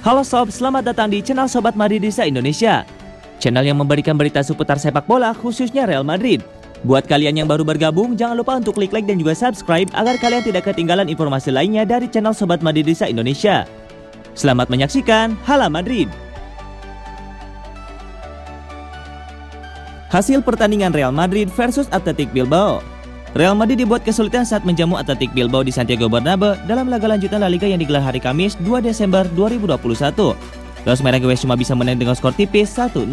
Halo sob, selamat datang di channel Sobat Madridista Indonesia. Channel yang memberikan berita seputar sepak bola khususnya Real Madrid. Buat kalian yang baru bergabung, jangan lupa untuk klik like dan juga subscribe agar kalian tidak ketinggalan informasi lainnya dari channel Sobat Madridista Indonesia. Selamat menyaksikan Hala Madrid. Hasil pertandingan Real Madrid versus Athletic Bilbao. Real Madrid dibuat kesulitan saat menjamu Athletic Bilbao di Santiago Bernabeu dalam laga lanjutan La Liga yang digelar hari Kamis 2 Desember 2021. Los Merengues cuma bisa menang dengan skor tipis 1-0.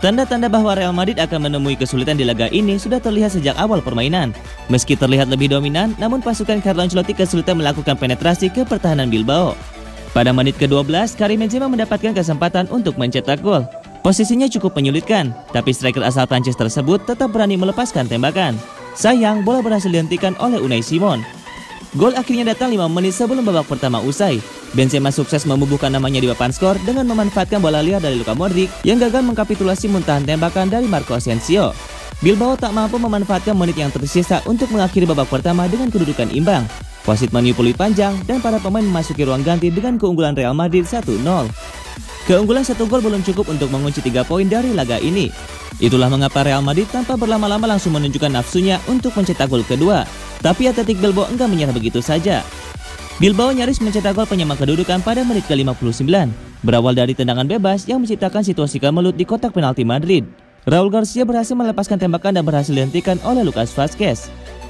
Tanda-tanda bahwa Real Madrid akan menemui kesulitan di laga ini sudah terlihat sejak awal permainan. Meski terlihat lebih dominan, namun pasukan Carlo Ancelotti kesulitan melakukan penetrasi ke pertahanan Bilbao. Pada menit ke-12, Karim Benzema mendapatkan kesempatan untuk mencetak gol. Posisinya cukup menyulitkan, tapi striker asal Prancis tersebut tetap berani melepaskan tembakan. Sayang, bola berhasil dihentikan oleh Unai Simon. Gol akhirnya datang 5 menit sebelum babak pertama usai. Benzema sukses membubuhkan namanya di papan skor dengan memanfaatkan bola liar dari Luka Modric yang gagal mengkapitulasi muntahan tembakan dari Marco Asensio. Bilbao tak mampu memanfaatkan menit yang tersisa untuk mengakhiri babak pertama dengan kedudukan imbang. Wasit meniup peluit panjang dan para pemain memasuki ruang ganti dengan keunggulan Real Madrid 1-0. Keunggulan 1 gol belum cukup untuk mengunci 3 poin dari laga ini. Itulah mengapa Real Madrid tanpa berlama-lama langsung menunjukkan nafsunya untuk mencetak gol kedua. Tapi Athletic Bilbao enggak menyerah begitu saja. Bilbao nyaris mencetak gol penyama kedudukan pada menit ke-59. Berawal dari tendangan bebas yang menciptakan situasi kemelut di kotak penalti Madrid. Raul Garcia berhasil melepaskan tembakan dan berhasil dihentikan oleh Lucas Vazquez.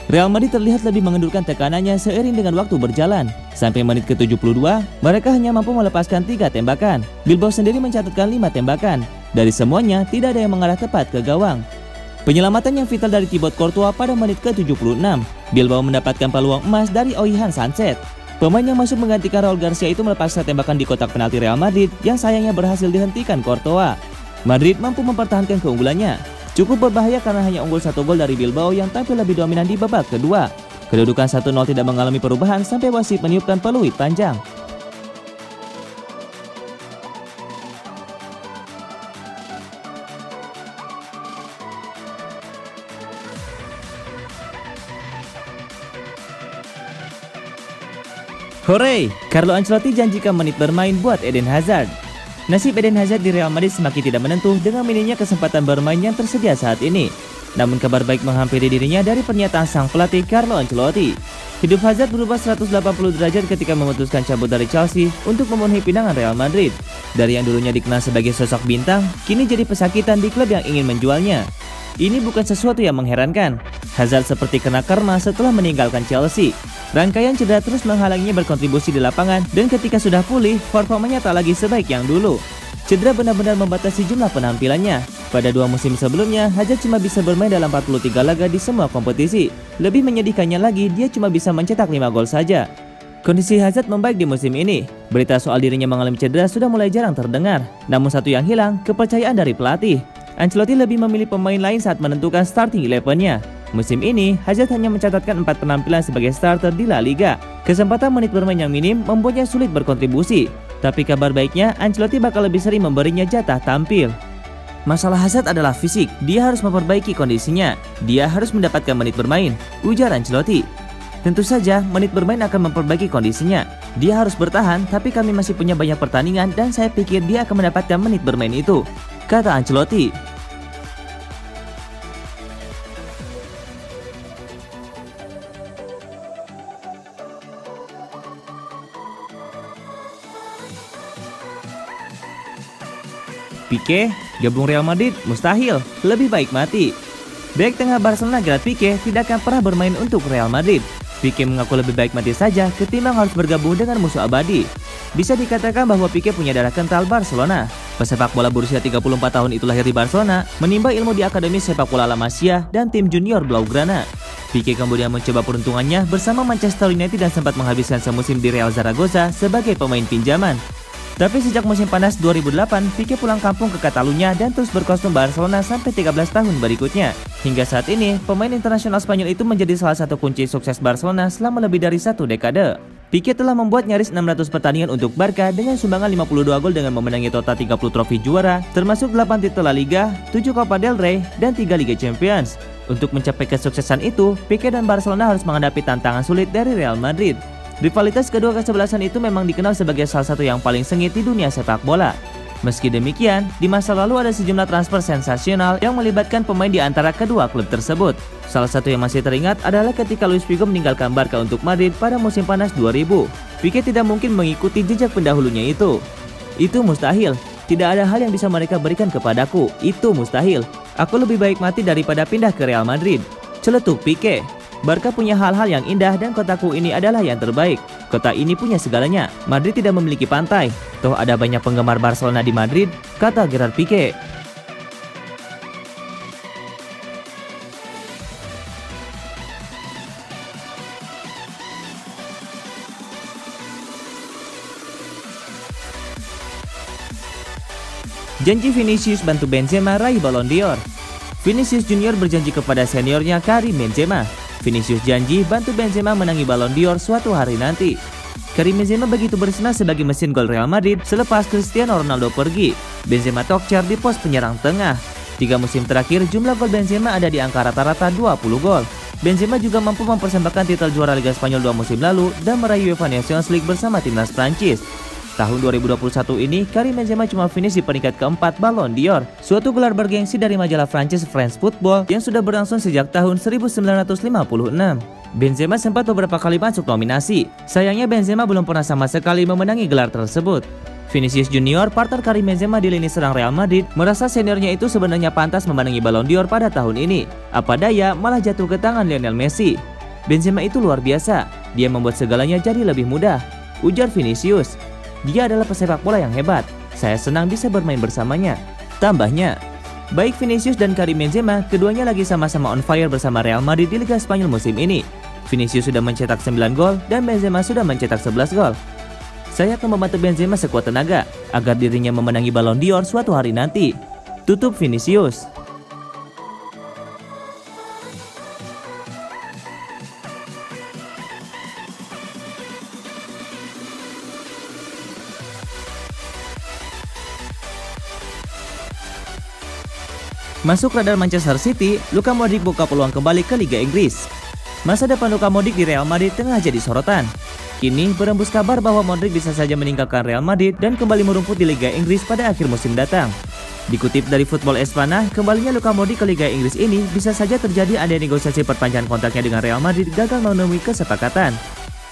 Real Madrid terlihat lebih mengendurkan tekanannya seiring dengan waktu berjalan. Sampai menit ke-72, mereka hanya mampu melepaskan 3 tembakan. Bilbao sendiri mencatatkan 5 tembakan. Dari semuanya, tidak ada yang mengarah tepat ke gawang. Penyelamatan yang vital dari Thibaut Courtois pada menit ke-76. Bilbao mendapatkan peluang emas dari Oihan Sanchez. Pemain yang masuk menggantikan Raul Garcia itu melepaskan tembakan di kotak penalti Real Madrid yang sayangnya berhasil dihentikan Courtois. Madrid mampu mempertahankan keunggulannya. Cukup berbahaya karena hanya unggul 1 gol dari Bilbao yang tampil lebih dominan di babak kedua. Kedudukan 1-0 tidak mengalami perubahan sampai wasit meniupkan peluit panjang. Hore! Carlo Ancelotti janjikan menit bermain buat Eden Hazard. Nasib Eden Hazard di Real Madrid semakin tidak menentu dengan minimnya kesempatan bermain yang tersedia saat ini. Namun kabar baik menghampiri dirinya dari pernyataan sang pelatih Carlo Ancelotti. Hidup Hazard berubah 180 derajat ketika memutuskan cabut dari Chelsea untuk memenuhi pinangan Real Madrid. Dari yang dulunya dikenal sebagai sosok bintang, kini jadi pesakitan di klub yang ingin menjualnya. Ini bukan sesuatu yang mengherankan. Hazard seperti kena karma setelah meninggalkan Chelsea. Rangkaian cedera terus menghalanginya berkontribusi di lapangan dan ketika sudah pulih, performanya tak lagi sebaik yang dulu. Cedera benar-benar membatasi jumlah penampilannya. Pada 2 musim sebelumnya, Hazard cuma bisa bermain dalam 43 laga di semua kompetisi. Lebih menyedihkannya lagi, dia cuma bisa mencetak 5 gol saja. Kondisi Hazard membaik di musim ini. Berita soal dirinya mengalami cedera sudah mulai jarang terdengar. Namun satu yang hilang, kepercayaan dari pelatih. Ancelotti lebih memilih pemain lain saat menentukan starting 11-nya. Musim ini, Hazard hanya mencatatkan 4 penampilan sebagai starter di La Liga. Kesempatan menit bermain yang minim membuatnya sulit berkontribusi. Tapi kabar baiknya, Ancelotti bakal lebih sering memberinya jatah tampil. Masalah Hazard adalah fisik, dia harus memperbaiki kondisinya. Dia harus mendapatkan menit bermain, ujar Ancelotti. Tentu saja, menit bermain akan memperbaiki kondisinya. Dia harus bertahan, tapi kami masih punya banyak pertandingan dan saya pikir dia akan mendapatkan menit bermain itu, kata Ancelotti. Pique gabung Real Madrid mustahil, lebih baik mati. Bek tengah Barcelona Gerard Pique tidak akan pernah bermain untuk Real Madrid. Pique mengaku lebih baik mati saja ketimbang harus bergabung dengan musuh abadi. Bisa dikatakan bahwa Pique punya darah kental Barcelona. Pesepak bola berusia 34 tahun itu lahir di Barcelona, menimba ilmu di Akademi Sepak Bola La Masia dan tim junior Blaugrana. Pique kemudian mencoba peruntungannya bersama Manchester United dan sempat menghabiskan semusim di Real Zaragoza sebagai pemain pinjaman. Tapi sejak musim panas 2008, Pique pulang kampung ke Catalunya dan terus berkostum Barcelona sampai 13 tahun berikutnya. Hingga saat ini, pemain internasional Spanyol itu menjadi salah satu kunci sukses Barcelona selama lebih dari 1 dekade. Pique telah membuat nyaris 600 pertandingan untuk Barca dengan sumbangan 52 gol dengan memenangi total 30 trofi juara, termasuk 8 titel La Liga, 7 Copa del Rey, dan 3 Liga Champions. Untuk mencapai kesuksesan itu, Pique dan Barcelona harus menghadapi tantangan sulit dari Real Madrid. Rivalitas kedua kesebelasan itu memang dikenal sebagai salah satu yang paling sengit di dunia sepak bola. Meski demikian, di masa lalu ada sejumlah transfer sensasional yang melibatkan pemain di antara kedua klub tersebut. Salah satu yang masih teringat adalah ketika Luis Figo meninggalkan Barca untuk Madrid pada musim panas 2000. Pique tidak mungkin mengikuti jejak pendahulunya itu. Itu mustahil. Tidak ada hal yang bisa mereka berikan kepadaku. Itu mustahil. Aku lebih baik mati daripada pindah ke Real Madrid. Celetuk Pique. Barca punya hal-hal yang indah dan kotaku ini adalah yang terbaik. Kota ini punya segalanya. Madrid tidak memiliki pantai. Toh ada banyak penggemar Barcelona di Madrid, kata Gerard Pique. Janji Vinicius bantu Benzema raih Ballon d'Or. Vinicius Junior berjanji kepada seniornya Karim Benzema. Vinicius janji bantu Benzema menangi Ballon d'Or suatu hari nanti. Karim Benzema begitu bersinar sebagai mesin gol Real Madrid selepas Cristiano Ronaldo pergi. Benzema tokcer di pos penyerang tengah. 3 musim terakhir jumlah gol Benzema ada di angka rata-rata 20 gol. Benzema juga mampu mempersembahkan titel juara Liga Spanyol 2 musim lalu dan meraih UEFA Nations League bersama timnas Prancis. Tahun 2021 ini, Karim Benzema cuma finish di peringkat keempat Ballon d'Or, suatu gelar bergengsi dari majalah Prancis France Football yang sudah berlangsung sejak tahun 1956. Benzema sempat beberapa kali masuk nominasi. Sayangnya Benzema belum pernah sama sekali memenangi gelar tersebut. Vinicius Junior, partner Karim Benzema di lini serang Real Madrid, merasa seniornya itu sebenarnya pantas memenangi Ballon d'Or pada tahun ini. Apa daya, malah jatuh ke tangan Lionel Messi. Benzema itu luar biasa. Dia membuat segalanya jadi lebih mudah, ujar Vinicius. Dia adalah pesepak bola yang hebat. Saya senang bisa bermain bersamanya. Tambahnya, baik Vinicius dan Karim Benzema, keduanya lagi sama-sama on fire bersama Real Madrid di Liga Spanyol musim ini. Vinicius sudah mencetak 9 gol dan Benzema sudah mencetak 11 gol. Saya akan membantu Benzema sekuat tenaga agar dirinya memenangi Ballon d'Or suatu hari nanti, tutup Vinicius. Masuk radar Manchester City, Luka Modric buka peluang kembali ke Liga Inggris. Masa depan Luka Modric di Real Madrid tengah jadi sorotan. Kini berembus kabar bahwa Modric bisa saja meninggalkan Real Madrid dan kembali merumput di Liga Inggris pada akhir musim datang. Dikutip dari Football Espana, kembalinya Luka Modric ke Liga Inggris ini bisa saja terjadi ada negosiasi perpanjangan kontraknya dengan Real Madrid gagal menemui kesepakatan.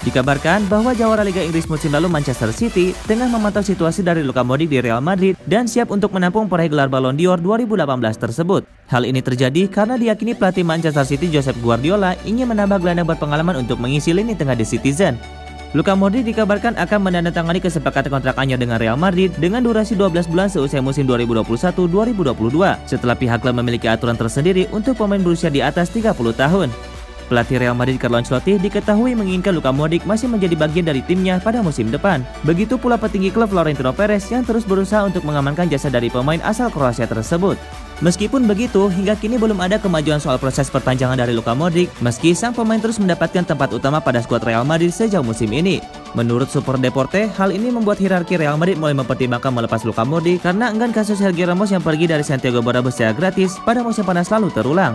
Dikabarkan bahwa jawara Liga Inggris musim lalu Manchester City tengah memantau situasi dari Luka Modric di Real Madrid dan siap untuk menampung peraih gelar Ballon d'Or 2018 tersebut. Hal ini terjadi karena diyakini pelatih Manchester City Josep Guardiola ingin menambah gelandang berpengalaman untuk mengisi lini tengah The Citizen. Luka Modric dikabarkan akan menandatangani kesepakatan kontrak anyar dengan Real Madrid dengan durasi 12 bulan seusai musim 2021-2022 setelah pihak klub memiliki aturan tersendiri untuk pemain berusia di atas 30 tahun. Pelatih Real Madrid Carlo Ancelotti diketahui menginginkan Luka Modric masih menjadi bagian dari timnya pada musim depan. Begitu pula petinggi klub Florentino Perez yang terus berusaha untuk mengamankan jasa dari pemain asal Kroasia tersebut. Meskipun begitu, hingga kini belum ada kemajuan soal proses perpanjangan dari Luka Modric, meski sang pemain terus mendapatkan tempat utama pada skuad Real Madrid sejauh musim ini. Menurut Super Deporte, hal ini membuat hierarki Real Madrid mulai mempertimbangkan melepas Luka Modric karena enggan kasus Sergio Ramos yang pergi dari Santiago Bernabeu secara gratis pada musim panas lalu terulang.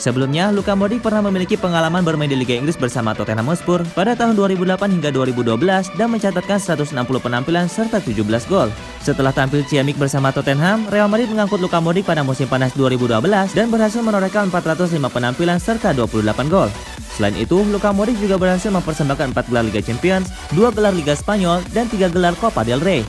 Sebelumnya, Luka Modric pernah memiliki pengalaman bermain di Liga Inggris bersama Tottenham Hotspur pada tahun 2008 hingga 2012 dan mencatatkan 160 penampilan serta 17 gol. Setelah tampil ciamik bersama Tottenham, Real Madrid mengangkut Luka Modric pada musim panas 2012 dan berhasil menorehkan 405 penampilan serta 28 gol. Selain itu, Luka Modric juga berhasil mempersembahkan 4 gelar Liga Champions, 2 gelar Liga Spanyol, dan 3 gelar Copa del Rey.